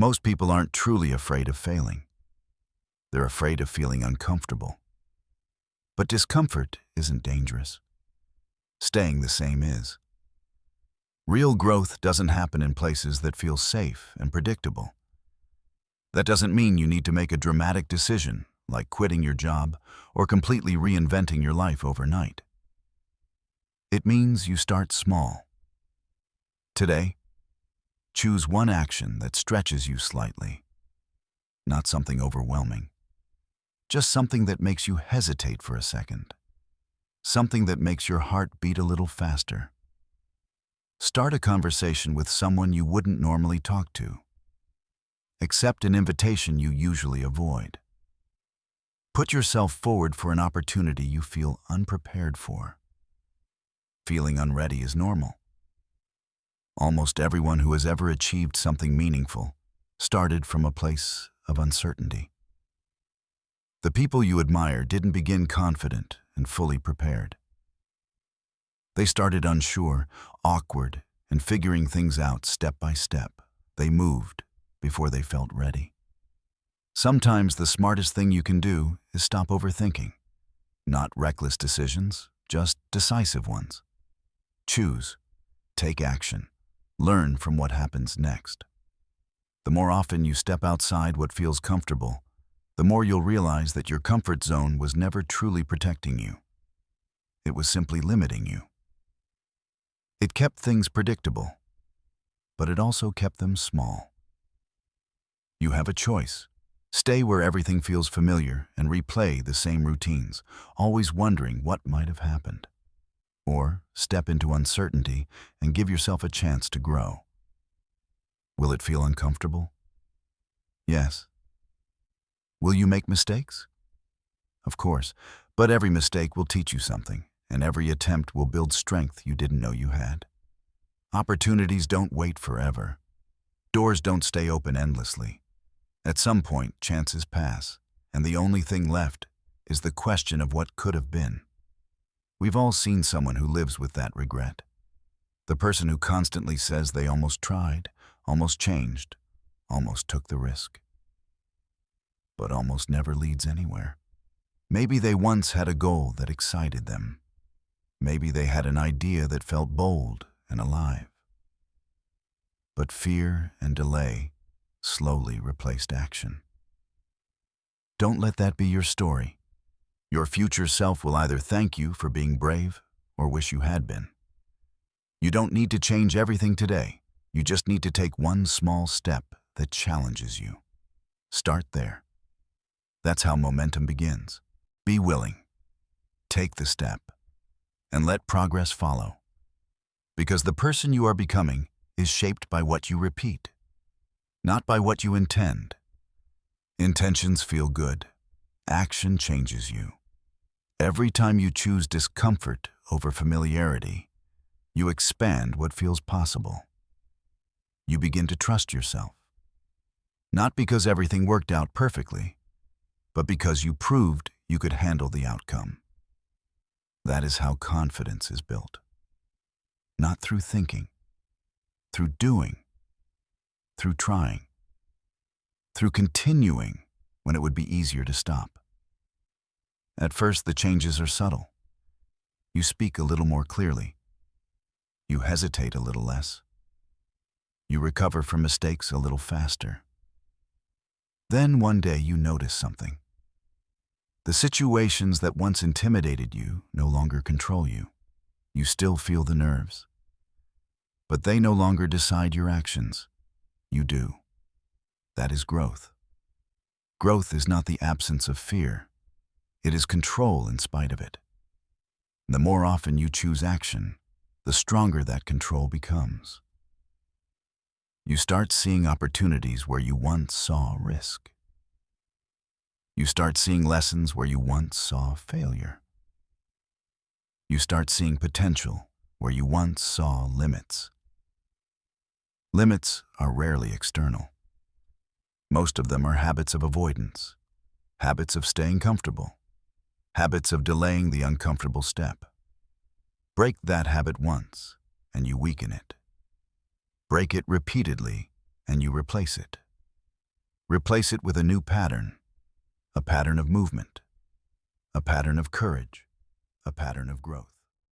Most people aren't truly afraid of failing. They're afraid of feeling uncomfortable. But discomfort isn't dangerous. Staying the same is. Real growth doesn't happen in places that feel safe and predictable. That doesn't mean you need to make a dramatic decision, like quitting your job or completely reinventing your life overnight. It means you start small. Today, choose one action that stretches you slightly. Not something overwhelming. Just something that makes you hesitate for a second. Something that makes your heart beat a little faster. Start a conversation with someone you wouldn't normally talk to. Accept an invitation you usually avoid. Put yourself forward for an opportunity you feel unprepared for. Feeling unready is normal. Almost everyone who has ever achieved something meaningful started from a place of uncertainty. The people you admire didn't begin confident and fully prepared. They started unsure, awkward, and figuring things out step by step. They moved before they felt ready. Sometimes the smartest thing you can do is stop overthinking. Not reckless decisions, just decisive ones. Choose, take action, learn from what happens next. The more often you step outside what feels comfortable, the more you'll realize that your comfort zone was never truly protecting you. It was simply limiting you. It kept things predictable, but it also kept them small. You have a choice. Stay where everything feels familiar and replay the same routines, always wondering what might have happened. Or step into uncertainty and give yourself a chance to grow. Will it feel uncomfortable? Yes. Will you make mistakes? Of course, but every mistake will teach you something, and every attempt will build strength you didn't know you had. Opportunities don't wait forever. Doors don't stay open endlessly. At some point, chances pass, and the only thing left is the question of what could have been. We've all seen someone who lives with that regret. The person who constantly says they almost tried, almost changed, almost took the risk. But almost never leads anywhere. Maybe they once had a goal that excited them. Maybe they had an idea that felt bold and alive. But fear and delay slowly replaced action. Don't let that be your story. Your future self will either thank you for being brave or wish you had been. You don't need to change everything today. You just need to take one small step that challenges you. Start there. That's how momentum begins. Be willing. Take the step. And let progress follow. Because the person you are becoming is shaped by what you repeat, not by what you intend. Intentions feel good. Action changes you. Every time you choose discomfort over familiarity, you expand what feels possible. You begin to trust yourself. Not because everything worked out perfectly, but because you proved you could handle the outcome. That is how confidence is built. Not through thinking, through doing, through trying, through continuing when it would be easier to stop. At first, the changes are subtle. You speak a little more clearly. You hesitate a little less. You recover from mistakes a little faster. Then one day you notice something. The situations that once intimidated you no longer control you. You still feel the nerves. But they no longer decide your actions. You do. That is growth. Growth is not the absence of fear. It is control in spite of it. The more often you choose action, the stronger that control becomes. You start seeing opportunities where you once saw risk. You start seeing lessons where you once saw failure. You start seeing potential where you once saw limits. Limits are rarely external. Most of them are habits of avoidance, habits of staying comfortable, habits of delaying the uncomfortable step. Break that habit once, and you weaken it. Break it repeatedly, and you replace it. Replace it with a new pattern, a pattern of movement, a pattern of courage, a pattern of growth.